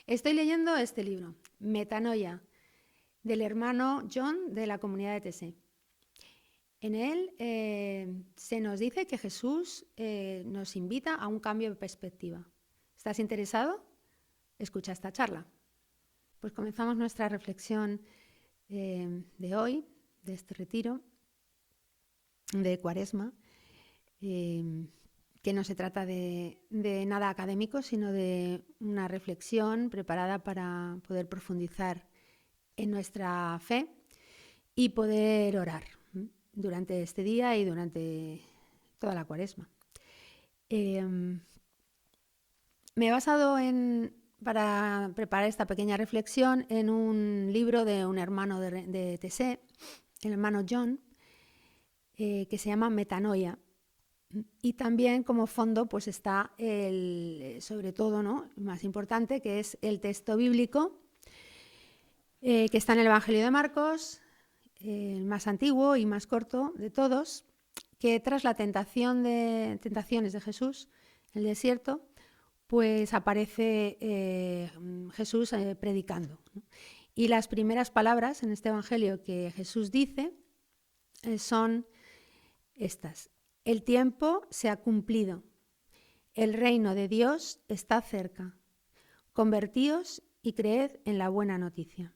Estoy leyendo este libro, Metanoia, del hermano John de la comunidad de TC. En él se nos dice que Jesús nos invita a un cambio de perspectiva. ¿Estás interesado? Escucha esta charla. Pues comenzamos nuestra reflexión de hoy, de este retiro de Cuaresma, que no se trata de nada académico, sino de una reflexión preparada para poder profundizar en nuestra fe y poder orar durante este día y durante toda la Cuaresma. Me he basado para preparar esta pequeña reflexión en un libro de un hermano de TC, el hermano John, que se llama Metanoia. Y también como fondo pues está sobre todo, ¿no?, más importante, que es el texto bíblico que está en el Evangelio de Marcos, el más antiguo y más corto de todos, que tras la tentaciones de Jesús en el desierto, pues aparece Jesús predicando, ¿no? Y las primeras palabras en este Evangelio que Jesús dice son estas: el tiempo se ha cumplido, el reino de Dios está cerca, convertíos y creed en la buena noticia.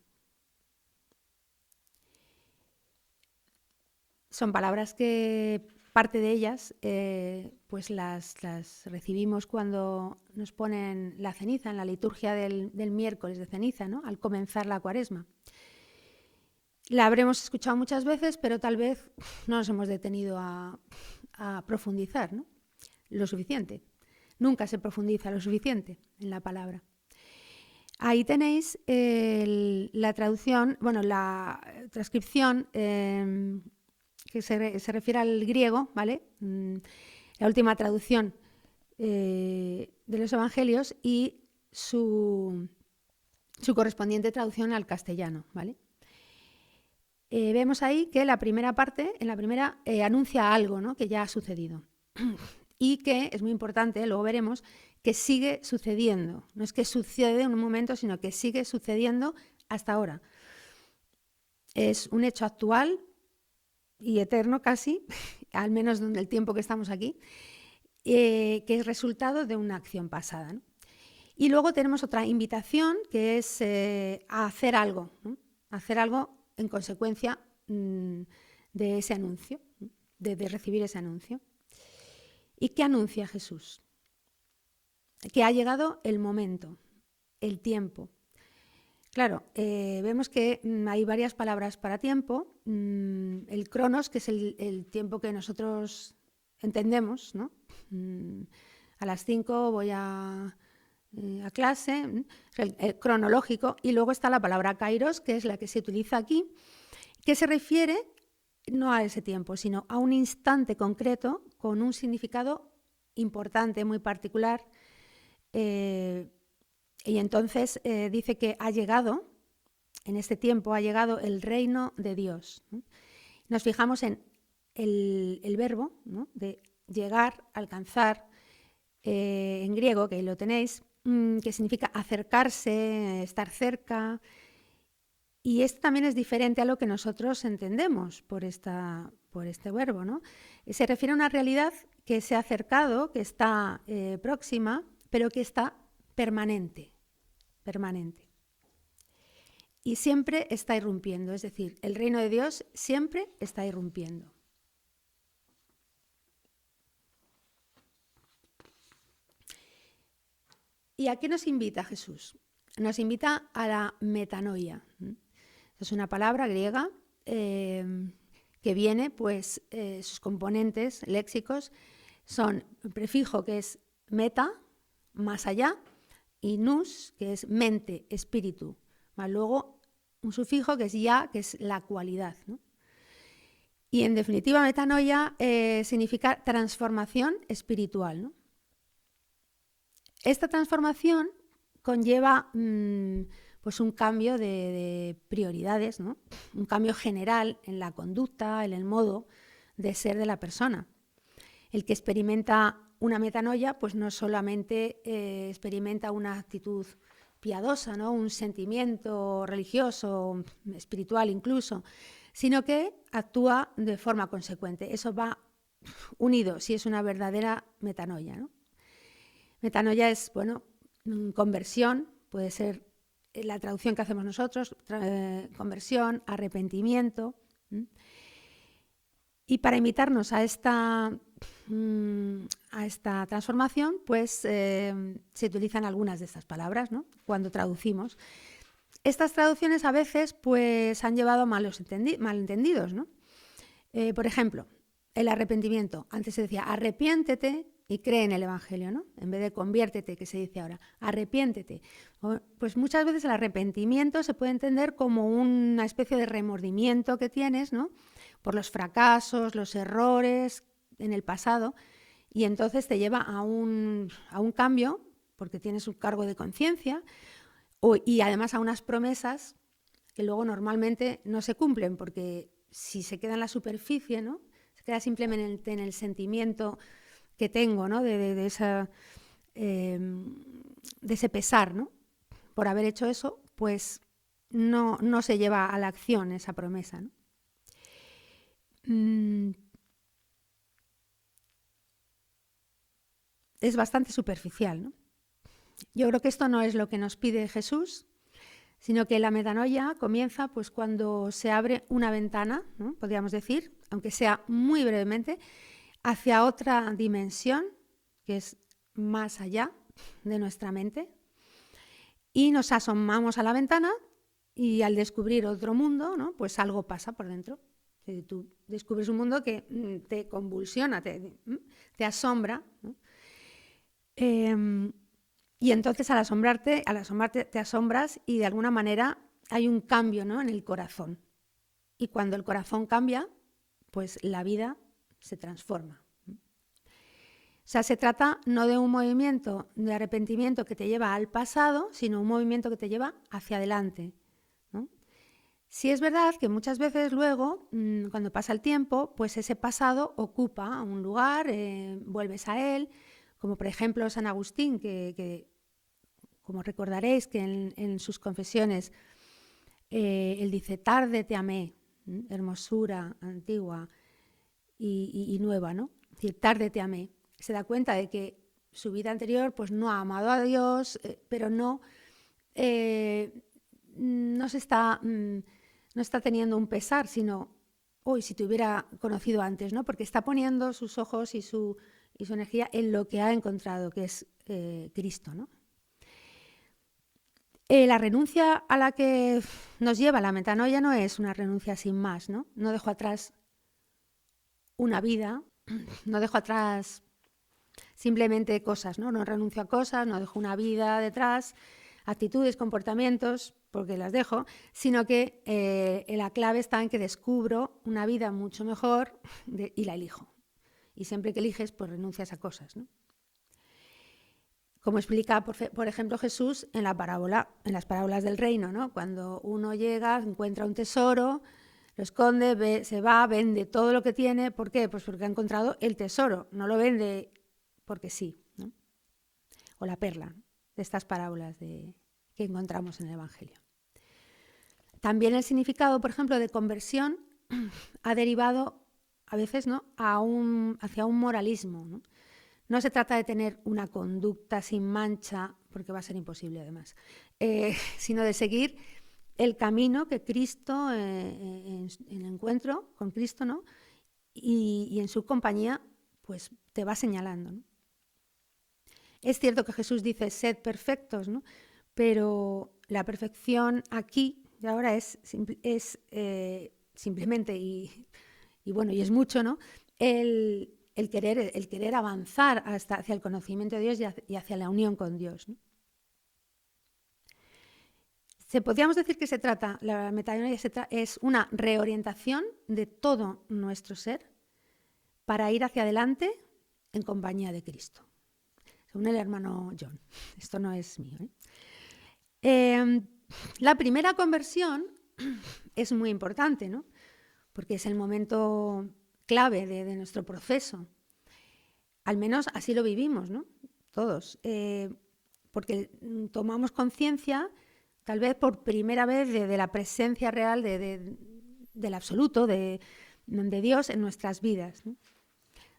Son palabras que parte de ellas pues las recibimos cuando nos ponen la ceniza, en la liturgia del miércoles de ceniza, ¿no?, al comenzar la Cuaresma. La habremos escuchado muchas veces, pero tal vez no nos hemos detenido a profundizar, ¿no?, lo suficiente. Nunca se profundiza lo suficiente en la palabra. Ahí tenéis la traducción, la transcripción que se refiere al griego, ¿vale? La última traducción de los evangelios y su correspondiente traducción al castellano, ¿vale? Vemos ahí que en la primera anuncia algo, ¿no?, que ya ha sucedido y que es muy importante, luego veremos, que sigue sucediendo. No es que sucede en un momento, sino que sigue sucediendo hasta ahora. Es un hecho actual y eterno casi, al menos en el tiempo que estamos aquí, que es resultado de una acción pasada, ¿no? Y luego tenemos otra invitación, que es a hacer algo, ¿no?, hacer algo en consecuencia de ese anuncio, de recibir ese anuncio. ¿Y qué anuncia Jesús? Que ha llegado el momento, el tiempo. Claro, vemos que hay varias palabras para tiempo. El cronos, que es el tiempo que nosotros entendemos, ¿no? A las 5 voy a clase, el cronológico, y luego está la palabra kairos, que es la que se utiliza aquí, que se refiere no a ese tiempo, sino a un instante concreto con un significado importante, muy particular. Y entonces dice que ha llegado, en este tiempo ha llegado el reino de Dios, ¿no? Nos fijamos en el verbo, ¿no?, de llegar, alcanzar, en griego, que ahí lo tenéis, que significa acercarse, estar cerca. Y esto también es diferente a lo que nosotros entendemos por este verbo, ¿no? Se refiere a una realidad que se ha acercado, que está próxima, pero que está permanente. Y siempre está irrumpiendo, es decir, el reino de Dios siempre está irrumpiendo. ¿Y a qué nos invita Jesús? Nos invita a la metanoia. Es una palabra griega que viene, pues, sus componentes léxicos son el prefijo, que es meta, más allá, y nous, que es mente, espíritu, más luego un sufijo que es ya, que es la cualidad, ¿no? Y en definitiva, metanoia significa transformación espiritual, ¿no? Esta transformación conlleva pues un cambio de prioridades, ¿no?, un cambio general en la conducta, en el modo de ser de la persona. El que experimenta una metanoia, pues no solamente experimenta una actitud piadosa, ¿no? Un sentimiento religioso, espiritual incluso, sino que actúa de forma consecuente. Eso va unido, si es una verdadera metanoia, ¿no? Metanoia es, bueno, conversión, puede ser la traducción que hacemos nosotros, conversión, arrepentimiento. Y para invitarnos a esta transformación, pues se utilizan algunas de estas palabras, ¿no? Cuando traducimos. Estas traducciones a veces pues, han llevado a malentendidos, ¿no? Por ejemplo, el arrepentimiento. Antes se decía arrepiéntete y cree en el Evangelio, ¿no? En vez de conviértete, que se dice ahora, arrepiéntete. Pues muchas veces el arrepentimiento se puede entender como una especie de remordimiento que tienes, ¿no? Por los fracasos, los errores en el pasado, y entonces te lleva a un cambio, porque tienes un cargo de conciencia, y además a unas promesas que luego normalmente no se cumplen, porque si se queda en la superficie, ¿no? Se queda simplemente en el sentimiento que tengo, ¿no? de ese pesar, ¿no? Por haber hecho eso, pues no se lleva a la acción esa promesa, ¿no? Es bastante superficial, ¿no? Yo creo que esto no es lo que nos pide Jesús, sino que la metanoia comienza pues, cuando se abre una ventana, ¿no? Podríamos decir, aunque sea muy brevemente, hacia otra dimensión, que es más allá de nuestra mente, y nos asomamos a la ventana y al descubrir otro mundo, ¿no? Pues algo pasa por dentro. Tú descubres un mundo que te convulsiona, te asombra, ¿no? Y entonces al asombrarte te asombras y de alguna manera hay un cambio, ¿no? En el corazón. Y cuando el corazón cambia, pues la vida se transforma. O sea, se trata no de un movimiento de arrepentimiento que te lleva al pasado, sino un movimiento que te lleva hacia adelante, ¿no? Sí es verdad que muchas veces luego, cuando pasa el tiempo, pues ese pasado ocupa un lugar, vuelves a él, como por ejemplo San Agustín, que como recordaréis que en sus confesiones él dice, tarde te amé, hermosura antigua y nueva, ¿no? Es decir, tarde te amé. Se da cuenta de que su vida anterior pues no ha amado a Dios, pero no está teniendo un pesar, sino hoy si te hubiera conocido antes, ¿no? Porque está poniendo sus ojos y su energía en lo que ha encontrado, que es Cristo, ¿no? La renuncia a la que nos lleva la metanoia no es una renuncia sin más, ¿no? No dejo atrás una vida, no dejo atrás simplemente cosas, ¿no? No renuncio a cosas, no dejo una vida detrás, actitudes, comportamientos, porque las dejo, sino que la clave está en que descubro una vida mucho mejor y la elijo. Y siempre que eliges, pues renuncias a cosas, ¿no? Como explica, por ejemplo, Jesús en las parábolas del reino, ¿no? Cuando uno llega, encuentra un tesoro, lo esconde, se va, vende todo lo que tiene. ¿Por qué? Pues porque ha encontrado el tesoro, no lo vende porque sí, ¿no? O la perla de estas parábolas que encontramos en el Evangelio. También el significado, por ejemplo, de conversión ha derivado a veces, ¿no? hacia un moralismo, ¿no? No se trata de tener una conducta sin mancha, porque va a ser imposible además, sino de seguir el camino que Cristo, en el encuentro con Cristo, ¿no? y en su compañía, pues te va señalando, ¿no? Es cierto que Jesús dice, sed perfectos, ¿no? Pero la perfección aquí y ahora es simplemente, y es mucho, ¿no? El querer avanzar hacia el conocimiento de Dios y hacia la unión con Dios, ¿no? Podríamos decir que la metanoia es una reorientación de todo nuestro ser para ir hacia adelante en compañía de Cristo. Según el hermano John. Esto no es mío, ¿eh? La primera conversión es muy importante, ¿no? Porque es el momento clave de nuestro proceso. Al menos así lo vivimos, ¿no? Todos. porque tomamos conciencia, tal vez por primera vez, de la presencia real del absoluto, de Dios en nuestras vidas, ¿no?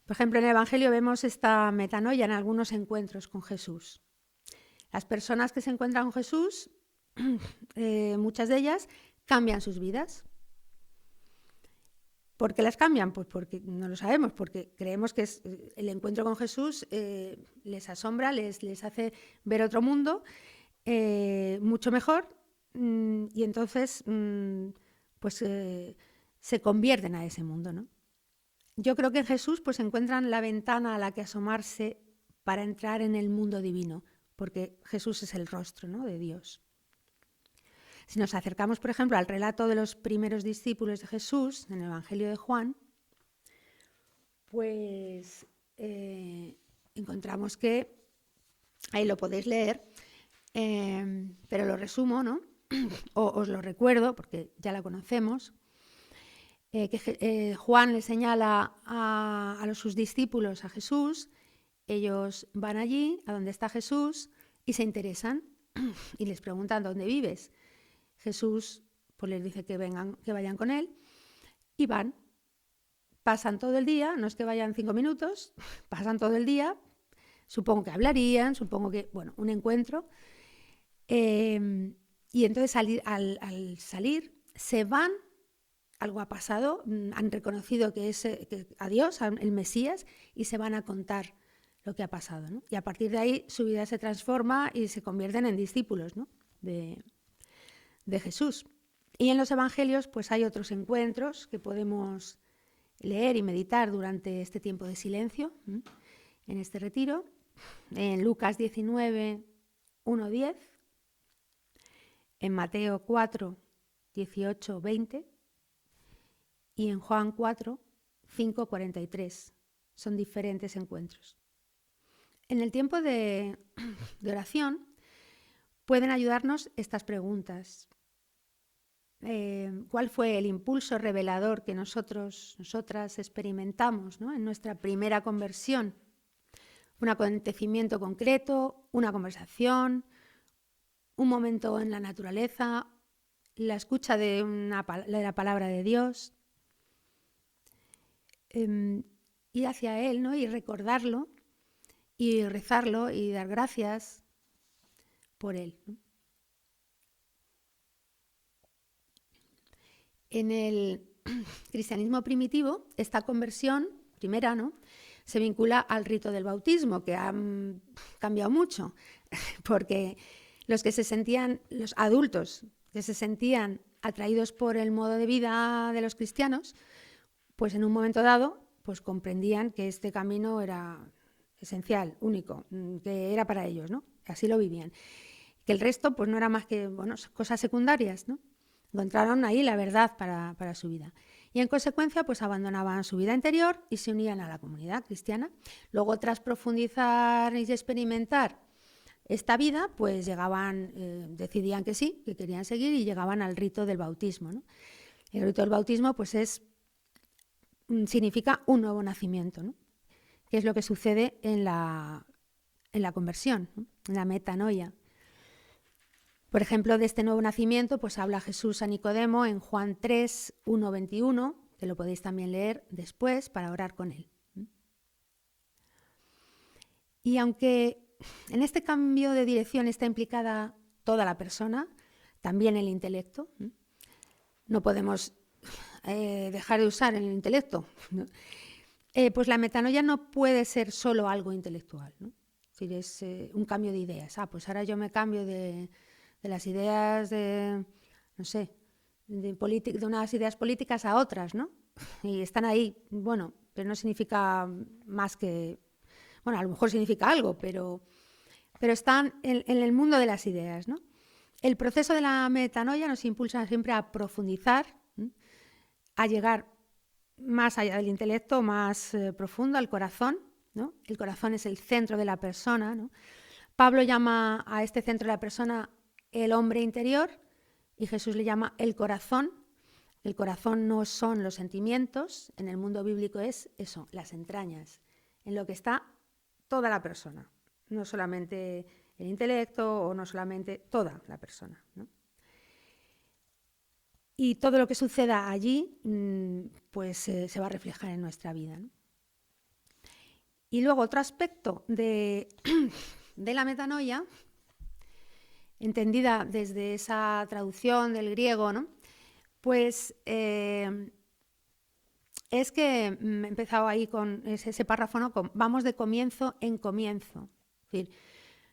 Por ejemplo, en el Evangelio vemos esta metanoia en algunos encuentros con Jesús. Las personas que se encuentran con Jesús, muchas de ellas, cambian sus vidas. ¿Por qué las cambian? Pues porque no lo sabemos, porque creemos que el encuentro con Jesús les asombra, les hace ver otro mundo mucho mejor, y entonces pues se convierten a ese mundo, ¿no? Yo creo que en Jesús pues encuentran la ventana a la que asomarse para entrar en el mundo divino, porque Jesús es el rostro, ¿no?, de Dios. Si nos acercamos, por ejemplo, al relato de los primeros discípulos de Jesús en el Evangelio de Juan, pues encontramos que, ahí lo podéis leer, pero lo resumo, ¿no? Os lo recuerdo porque ya la conocemos, que Juan le señala a sus discípulos a Jesús, ellos van allí, a donde está Jesús, y se interesan y les preguntan ¿dónde vives? Jesús pues les dice que vengan, que vayan con él, y van. Pasan todo el día, no es que vayan 5 minutos, pasan todo el día, supongo que hablarían, supongo que, bueno, un encuentro. Y entonces al salir se van, algo ha pasado, han reconocido que es a Dios, el Mesías, y se van a contar lo que ha pasado, ¿no? Y a partir de ahí su vida se transforma y se convierten en discípulos, ¿no?, de Jesús. Y en los evangelios pues hay otros encuentros que podemos leer y meditar durante este tiempo de silencio, en este retiro. En Lucas 19, 1-10, en Mateo 4, 18, 20 y en Juan 4, 5, 43. Son diferentes encuentros. En el tiempo de oración pueden ayudarnos estas preguntas. ¿Cuál fue el impulso revelador que nosotras experimentamos, ¿no?, en nuestra primera conversión? Un acontecimiento concreto, una conversación, un momento en la naturaleza, la escucha de la palabra de Dios. Ir hacia Él, ¿no?, y recordarlo, y rezarlo, y dar gracias por Él, ¿no? En el cristianismo primitivo, esta conversión primera, ¿no?, se vincula al rito del bautismo, que ha cambiado mucho, porque los adultos que se sentían atraídos por el modo de vida de los cristianos, pues en un momento dado pues comprendían que este camino era esencial, único, que era para ellos, ¿no? Así lo vivían. Que el resto pues no era más que, bueno, cosas secundarias, ¿no? Encontraron ahí la verdad para su vida. Y en consecuencia pues abandonaban su vida interior y se unían a la comunidad cristiana. Luego, tras profundizar y experimentar esta vida, pues llegaban, decidían que sí, que querían seguir, y llegaban al rito del bautismo, ¿no? El rito del bautismo pues significa un nuevo nacimiento, ¿no?, que es lo que sucede en la conversión, ¿no?, en la metanoia. Por ejemplo, de este nuevo nacimiento pues habla Jesús a Nicodemo en Juan 3, 1-21, que lo podéis también leer después para orar con él. Y aunque en este cambio de dirección está implicada toda la persona, también el intelecto, no podemos dejar de usar el intelecto, ¿no? Pues la metanoia no puede ser solo algo intelectual, ¿no? Es decir, es un cambio de ideas. Pues ahora yo me cambio de las ideas de unas ideas políticas a otras, ¿no? Y están ahí, bueno, pero no significa más que, bueno, a lo mejor significa algo, pero están en el mundo de las ideas, ¿no? El proceso de la metanoia nos impulsa siempre a profundizar, a llegar más allá del intelecto, más profundo, al corazón, ¿no? El corazón es el centro de la persona, ¿no? Pablo llama a este centro de la persona el hombre interior, y Jesús le llama el corazón. El corazón no son los sentimientos, en el mundo bíblico es eso, las entrañas, en lo que está toda la persona, no solamente el intelecto o no solamente toda la persona, ¿no? Y todo lo que suceda allí, pues se va a reflejar en nuestra vida, ¿no? Y luego otro aspecto de la metanoia, entendida desde esa traducción del griego, ¿no? Pues es que he empezado ahí con ese párrafo, ¿no? Vamos de comienzo en comienzo. Es decir,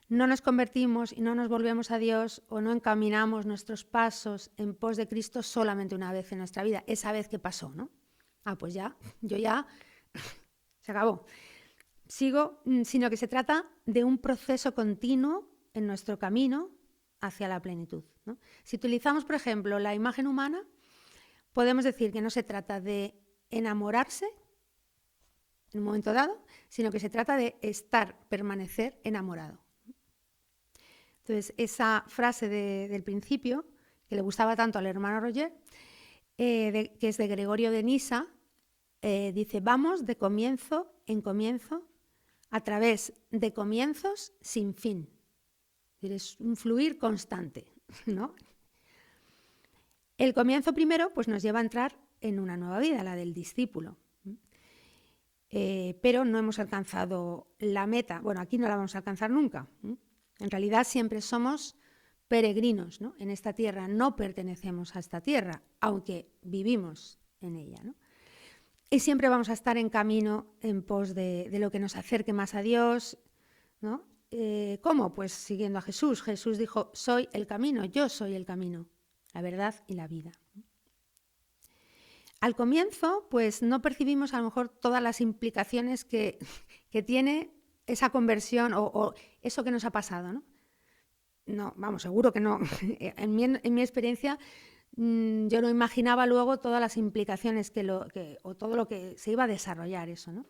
no nos convertimos y no nos volvemos a Dios o no encaminamos nuestros pasos en pos de Cristo solamente una vez en nuestra vida, esa vez que pasó, ¿no? Pues ya, yo ya, se acabó. Sigo, sino que se trata de un proceso continuo en nuestro camino hacia la plenitud, ¿no? Si utilizamos, por ejemplo, la imagen humana, podemos decir que no se trata de enamorarse en un momento dado, sino que se trata de permanecer enamorado. Entonces, esa frase del principio, que le gustaba tanto al hermano Roger, que es de Gregorio de Nisa, dice, vamos de comienzo en comienzo a través de comienzos sin fin. Es un fluir constante, ¿no? El comienzo primero pues, nos lleva a entrar en una nueva vida, la del discípulo. Pero no hemos alcanzado la meta. Bueno, aquí no la vamos a alcanzar nunca. En realidad siempre somos peregrinos, ¿no? En esta tierra. No pertenecemos a esta tierra, aunque vivimos en ella, ¿no? Y siempre vamos a estar en camino en pos de lo que nos acerque más a Dios, ¿no? ¿Cómo? Pues siguiendo a Jesús. Jesús dijo, soy el camino, yo soy el camino, la verdad y la vida. Al comienzo, pues no percibimos a lo mejor todas las implicaciones que tiene esa conversión o eso que nos ha pasado, ¿no? No, vamos, seguro que no. En mi experiencia, yo no imaginaba luego todas las implicaciones o todo lo que se iba a desarrollar eso, ¿no?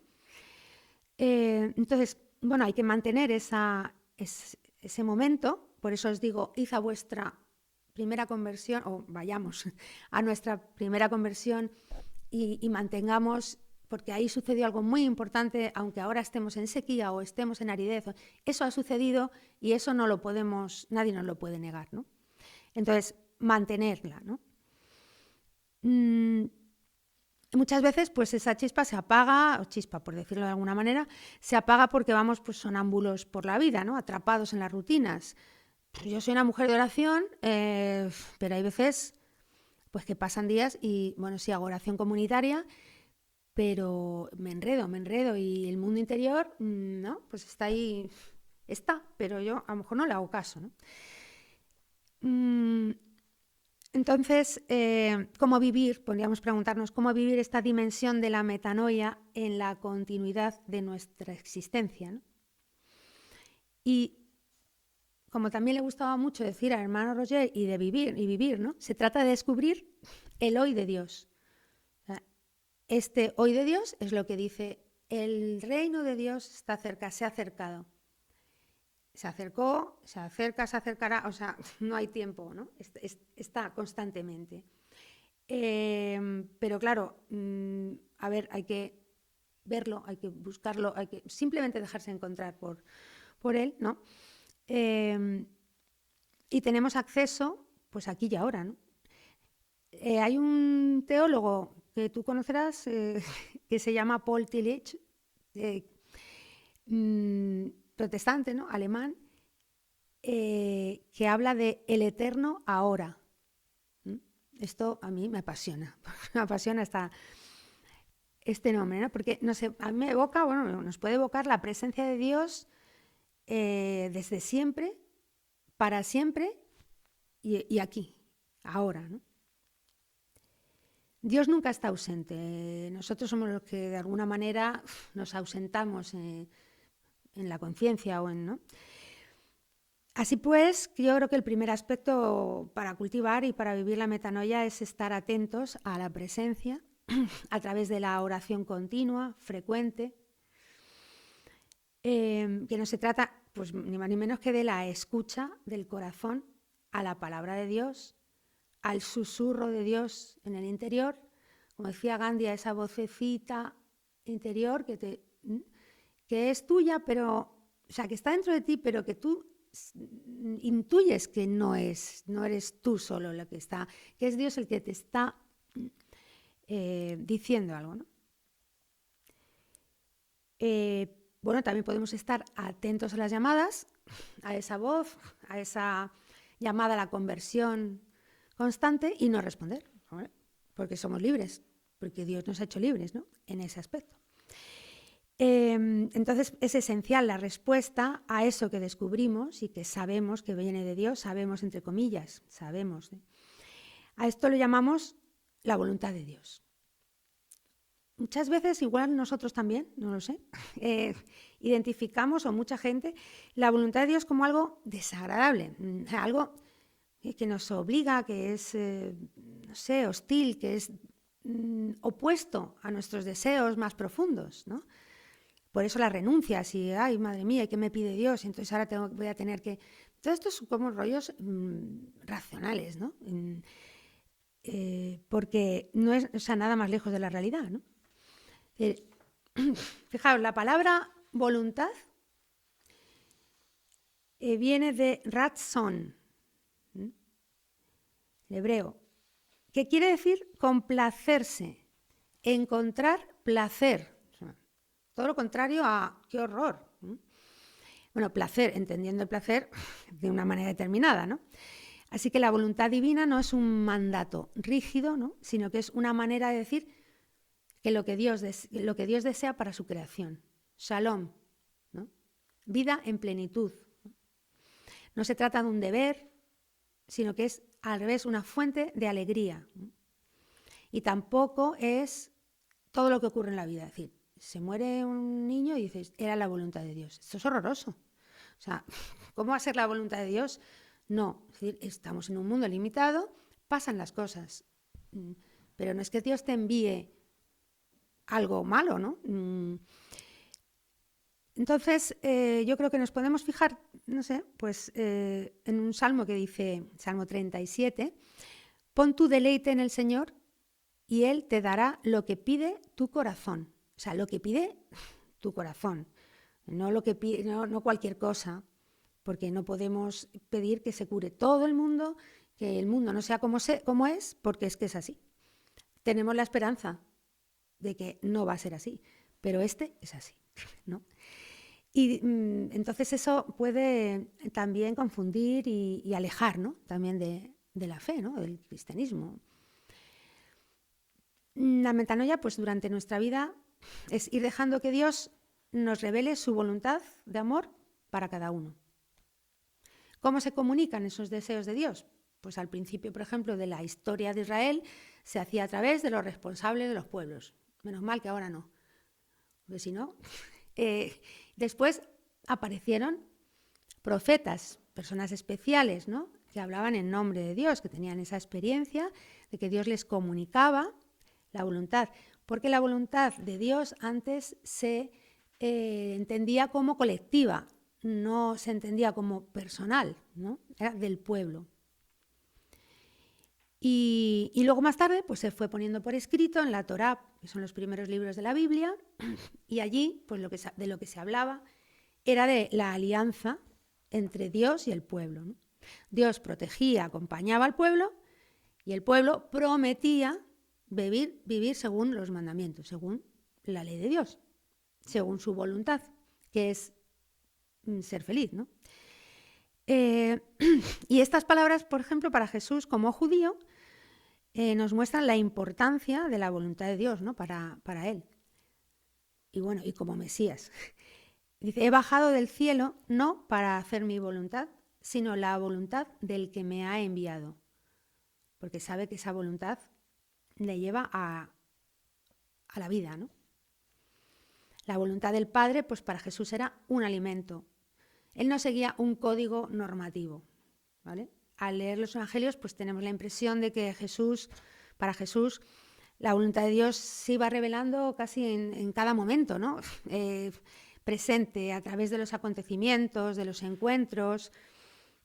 Entonces, bueno, hay que mantener ese momento, por eso os digo, id a vuestra primera conversión, o vayamos a nuestra primera conversión y mantengamos, porque ahí sucedió algo muy importante, aunque ahora estemos en sequía o estemos en aridez, eso ha sucedido y eso no lo podemos, nadie nos lo puede negar, ¿no? Entonces, mantenerla, ¿no? Muchas veces pues esa chispa se apaga, o chispa por decirlo de alguna manera, se apaga porque vamos pues sonámbulos por la vida, ¿no? Atrapados en las rutinas. Yo soy una mujer de oración, pero hay veces pues que pasan días y, bueno, sí hago oración comunitaria, pero me enredo y el mundo interior, ¿no? Pues está ahí, pero yo a lo mejor no le hago caso, ¿no? Entonces, ¿cómo vivir? Podríamos preguntarnos, ¿cómo vivir esta dimensión de la metanoia en la continuidad de nuestra existencia, ¿no? Y como también le gustaba mucho decir al hermano Roger, y de vivir, ¿no? Se trata de descubrir el hoy de Dios. O sea, este hoy de Dios es lo que dice, el reino de Dios está cerca, se ha acercado. Se acercó, se acerca, se acercará, o sea, no hay tiempo, ¿no? Está constantemente. Pero claro, a ver, hay que verlo, hay que buscarlo, hay que simplemente dejarse encontrar por él, ¿no? Y tenemos acceso, pues aquí y ahora, ¿no? Hay un teólogo que tú conocerás que se llama Paul Tillich, protestante, ¿no? Alemán, que habla de el eterno ahora. Esto a mí me apasiona, me apasiona este nombre, ¿no? Porque no sé, a mí me evoca, bueno, nos puede evocar la presencia de Dios desde siempre, para siempre y aquí, ahora, ¿no? Dios nunca está ausente. Nosotros somos los que de alguna manera nos ausentamos en la conciencia o en, ¿no? Así pues, yo creo que el primer aspecto para cultivar y para vivir la metanoia es estar atentos a la presencia a través de la oración continua, frecuente, que no se trata pues, ni más ni menos que de la escucha del corazón a la palabra de Dios, al susurro de Dios en el interior, como decía Gandhi, a esa vocecita interior que es tuya, pero, o sea, que está dentro de ti, pero que tú intuyes que no eres tú solo lo que está, que es Dios el que te está diciendo algo, ¿no? Bueno, también podemos estar atentos a las llamadas, a esa voz, a esa llamada a la conversión constante y no responder, ¿vale? Porque somos libres, porque Dios nos ha hecho libres, ¿no? En ese aspecto. Entonces es esencial la respuesta a eso que descubrimos y que sabemos que viene de Dios, sabemos entre comillas, sabemos. A esto lo llamamos la voluntad de Dios. Muchas veces, igual nosotros también, no lo sé, identificamos, o mucha gente, la voluntad de Dios como algo desagradable, algo que nos obliga, que es, no sé, hostil, que es opuesto a nuestros deseos más profundos, ¿no? Por eso las renuncias y, ay, madre mía, ¿qué me pide Dios? Entonces ahora voy a tener que... Todo esto es como rollos racionales, ¿no? Porque no es, o sea, nada más lejos de la realidad, ¿no? Fijaos, la palabra voluntad viene de ratzon, el hebreo, que quiere decir complacerse, encontrar placer. Todo lo contrario a qué horror. Bueno, placer, entendiendo el placer de una manera determinada, ¿no? Así que la voluntad divina no es un mandato rígido, ¿no? Sino que es una manera de decir que lo que Dios desea para su creación. Shalom, ¿no? Vida en plenitud. No se trata de un deber, sino que es al revés una fuente de alegría. Y tampoco es todo lo que ocurre en la vida. Es decir, se muere un niño y dices, era la voluntad de Dios. Esto es horroroso. O sea, ¿cómo va a ser la voluntad de Dios? No, es decir, estamos en un mundo limitado, pasan las cosas. Pero no es que Dios te envíe algo malo, ¿no? Entonces, yo creo que nos podemos fijar, no sé, pues en un salmo que dice, Salmo 37, pon tu deleite en el Señor y Él te dará lo que pide tu corazón. O sea, lo que pide tu corazón, no lo que pide, no cualquier cosa, porque no podemos pedir que se cure todo el mundo, que el mundo no sea como es, porque es que es así. Tenemos la esperanza de que no va a ser así, pero este es así, ¿no? Y entonces eso puede también confundir y alejar, ¿no? También de la fe, ¿no? Del cristianismo. La metanoia, pues durante nuestra vida, es ir dejando que Dios nos revele su voluntad de amor para cada uno. ¿Cómo se comunican esos deseos de Dios? Pues al principio, por ejemplo, de la historia de Israel, se hacía a través de los responsables de los pueblos. Menos mal que ahora no, porque si no... después aparecieron profetas, personas especiales, ¿no? Que hablaban en nombre de Dios, que tenían esa experiencia de que Dios les comunicaba la voluntad, porque la voluntad de Dios antes se entendía como colectiva, no se entendía como personal, ¿no? Era del pueblo. Y luego más tarde pues se fue poniendo por escrito en la Torá, que son los primeros libros de la Biblia, y allí pues de lo que se hablaba era de la alianza entre Dios y el pueblo, ¿no? Dios protegía, acompañaba al pueblo y el pueblo prometía vivir según los mandamientos, según la ley de Dios, según su voluntad, que es ser feliz, ¿no? Y estas palabras, por ejemplo, para Jesús como judío, nos muestran la importancia de la voluntad de Dios, ¿no? para él. Y bueno, y como Mesías. Dice, he bajado del cielo no para hacer mi voluntad, sino la voluntad del que me ha enviado. Porque sabe que esa voluntad le lleva a la vida, ¿no? La voluntad del Padre, pues para Jesús era un alimento. Él no seguía un código normativo, ¿vale? Al leer los evangelios, pues tenemos la impresión de que para Jesús, la voluntad de Dios se iba revelando casi en cada momento, ¿no? Presente a través de los acontecimientos, de los encuentros.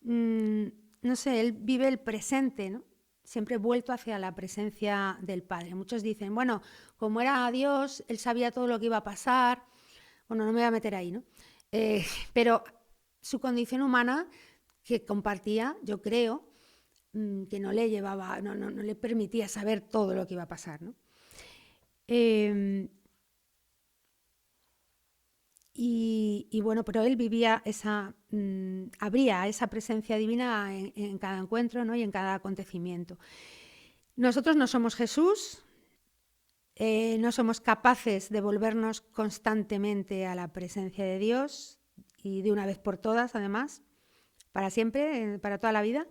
No sé, él vive el presente, ¿no? Siempre vuelto hacia la presencia del Padre. Muchos dicen, bueno, como era Dios, él sabía todo lo que iba a pasar. Bueno, no me voy a meter ahí, ¿no? Pero su condición humana que compartía, yo creo, que no le llevaba, no le permitía saber todo lo que iba a pasar, ¿no? Y bueno, pero él vivía habría esa presencia divina en cada encuentro, ¿no? Y en cada acontecimiento. Nosotros no somos Jesús, no somos capaces de volvernos constantemente a la presencia de Dios y de una vez por todas, además, para siempre, para toda la vida.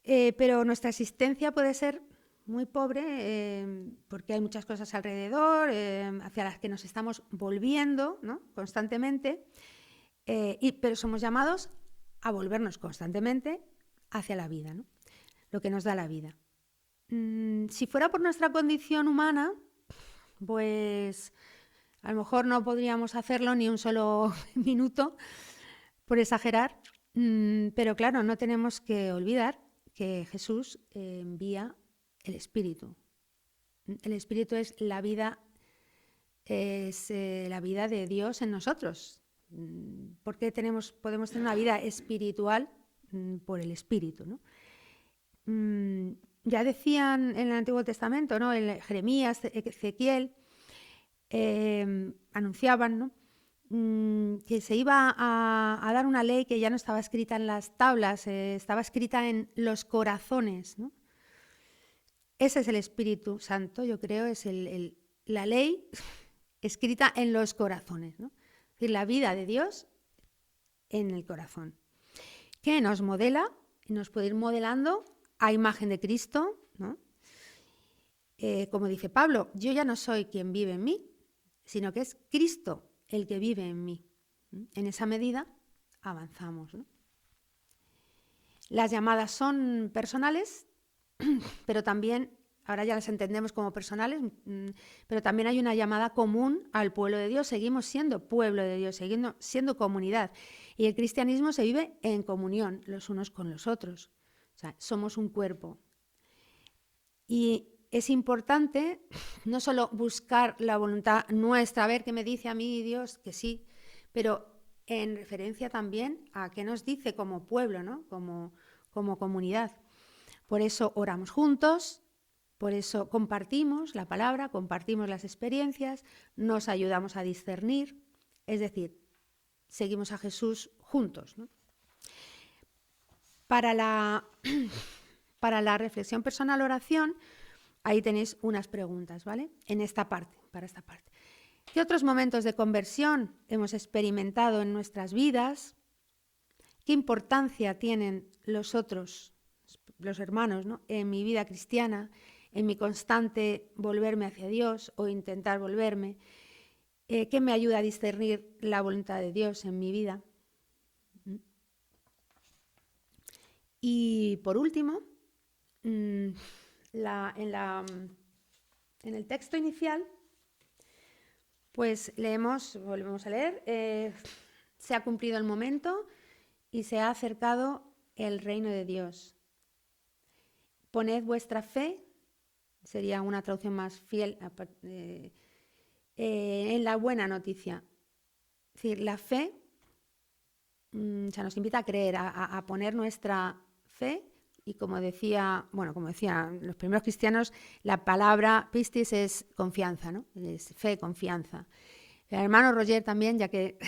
Pero nuestra existencia puede ser muy pobre porque hay muchas cosas alrededor hacia las que nos estamos volviendo, ¿no? Constantemente, pero somos llamados a volvernos constantemente hacia la vida, ¿no? Lo que nos da la vida. Si fuera por nuestra condición humana, pues a lo mejor no podríamos hacerlo ni un solo minuto, por exagerar, pero claro, no tenemos que olvidar que Jesús envía el Espíritu. El Espíritu es la vida de Dios en nosotros. Porque podemos tener una vida espiritual por el Espíritu, ¿no? Ya decían en el Antiguo Testamento, ¿no? En Jeremías, Ezequiel, anunciaban, ¿no? Que se iba a dar una ley que ya no estaba escrita en las tablas, estaba escrita en los corazones, ¿no? Ese es el Espíritu Santo, yo creo, es la ley escrita en los corazones, ¿no? Es decir, la vida de Dios en el corazón, que nos modela y nos puede ir modelando a imagen de Cristo, ¿no? Como dice Pablo, yo ya no soy quien vive en mí, sino que es Cristo el que vive en mí. En esa medida avanzamos, ¿no? Las llamadas son personales, pero también, ahora ya las entendemos como personales, pero también hay una llamada común al pueblo de Dios. Seguimos siendo pueblo de Dios, seguimos siendo comunidad. Y el cristianismo se vive en comunión los unos con los otros. O sea, somos un cuerpo. Y es importante no solo buscar la voluntad nuestra, a ver qué me dice a mí Dios, que sí, pero en referencia también a qué nos dice como pueblo, ¿no? Como comunidad. Por eso oramos juntos, por eso compartimos la palabra, compartimos las experiencias, nos ayudamos a discernir, es decir, seguimos a Jesús juntos, ¿no? Para la reflexión personal oración, ahí tenéis unas preguntas, ¿vale? En esta parte, para esta parte. ¿Qué otros momentos de conversión hemos experimentado en nuestras vidas? ¿Qué importancia tienen los otros, los hermanos, ¿no? En mi vida cristiana, en mi constante volverme hacia Dios o intentar volverme? ¿Qué me ayuda a discernir la voluntad de Dios en mi vida? Y por último, en el texto inicial, pues volvemos a leer, se ha cumplido el momento y se ha acercado el reino de Dios. Poned vuestra fe, sería una traducción más fiel, en la buena noticia. Es decir, la fe nos invita a creer, a poner nuestra fe. Y como decían los primeros cristianos, la palabra pistis es confianza, ¿no? Es fe, confianza. El hermano Roger también, ya que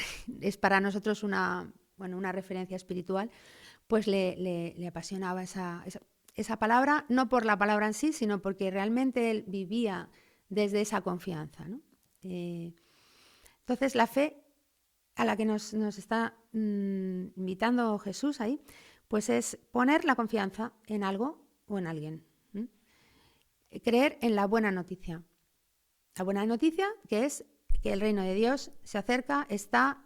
es para nosotros una referencia espiritual, pues le apasionaba esa palabra, no por la palabra en sí, sino porque realmente él vivía desde esa confianza, ¿no? Entonces la fe a la que nos está invitando Jesús ahí, pues es poner la confianza en algo o en alguien. Creer en la buena noticia. La buena noticia que es que el reino de Dios se acerca, está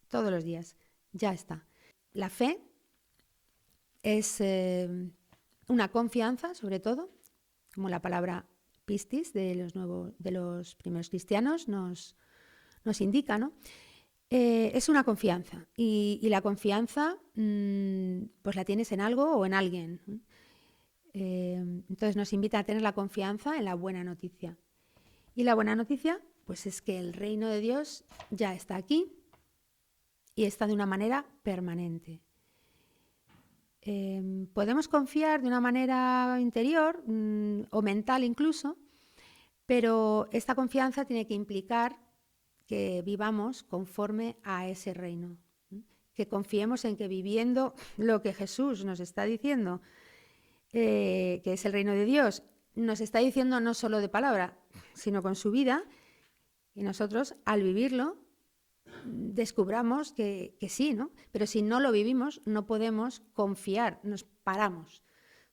todos los días, ya está. La fe es una confianza, sobre todo, como la palabra pistis de los primeros cristianos nos indica, ¿no? Es una confianza y la confianza pues la tienes en algo o en alguien. Entonces nos invita a tener la confianza en la buena noticia. Y la buena noticia pues es que el reino de Dios ya está aquí y está de una manera permanente. Podemos confiar de una manera interior o mental incluso, pero esta confianza tiene que implicar que vivamos conforme a ese reino, que confiemos en que viviendo lo que Jesús nos está diciendo, que es el reino de Dios, nos está diciendo no solo de palabra, sino con su vida, y nosotros al vivirlo descubramos que sí, ¿no? Pero si no lo vivimos, no podemos confiar, nos paramos.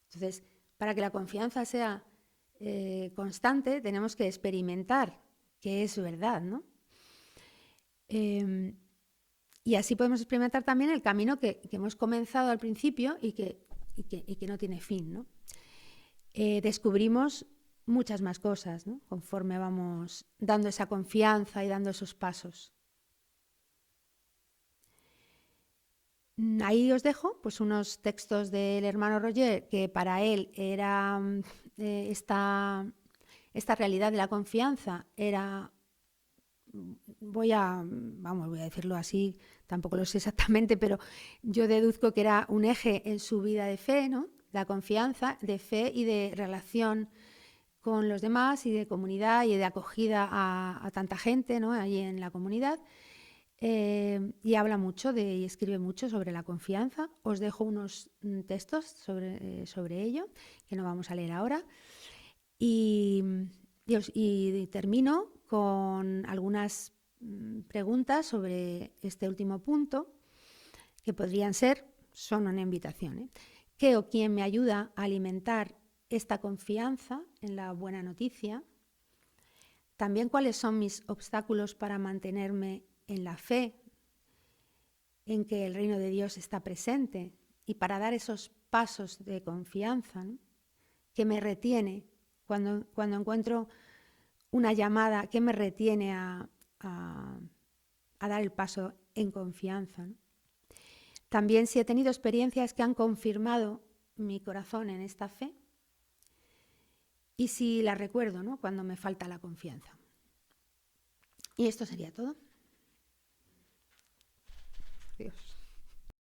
Entonces, para que la confianza sea constante, tenemos que experimentar que es verdad, ¿no? Y así podemos experimentar también el camino que hemos comenzado al principio y que no tiene fin, ¿no? Descubrimos muchas más cosas, ¿no? Conforme vamos dando esa confianza y dando esos pasos. Ahí os dejo pues, unos textos del hermano Roger que para él era esta realidad de la confianza era, voy a decirlo así, tampoco lo sé exactamente, pero yo deduzco que era un eje en su vida de fe, ¿no? La confianza, de fe y de relación con los demás y de comunidad y de acogida a tanta gente, ¿no? Allí en la comunidad. Y habla mucho y escribe mucho sobre la confianza. Os dejo unos textos sobre ello, que no vamos a leer ahora. Y termino con algunas preguntas sobre este último punto, que podrían ser, son una invitación, ¿eh? ¿Qué o quién me ayuda a alimentar esta confianza en la buena noticia? También, ¿cuáles son mis obstáculos para mantenerme en la fe, en que el reino de Dios está presente y para dar esos pasos de confianza, ¿no? Que me retiene cuando encuentro una llamada, que me retiene a dar el paso en confianza, ¿no? También si he tenido experiencias que han confirmado mi corazón en esta fe y si la recuerdo, ¿no? Cuando me falta la confianza. Y esto sería todo. Adiós.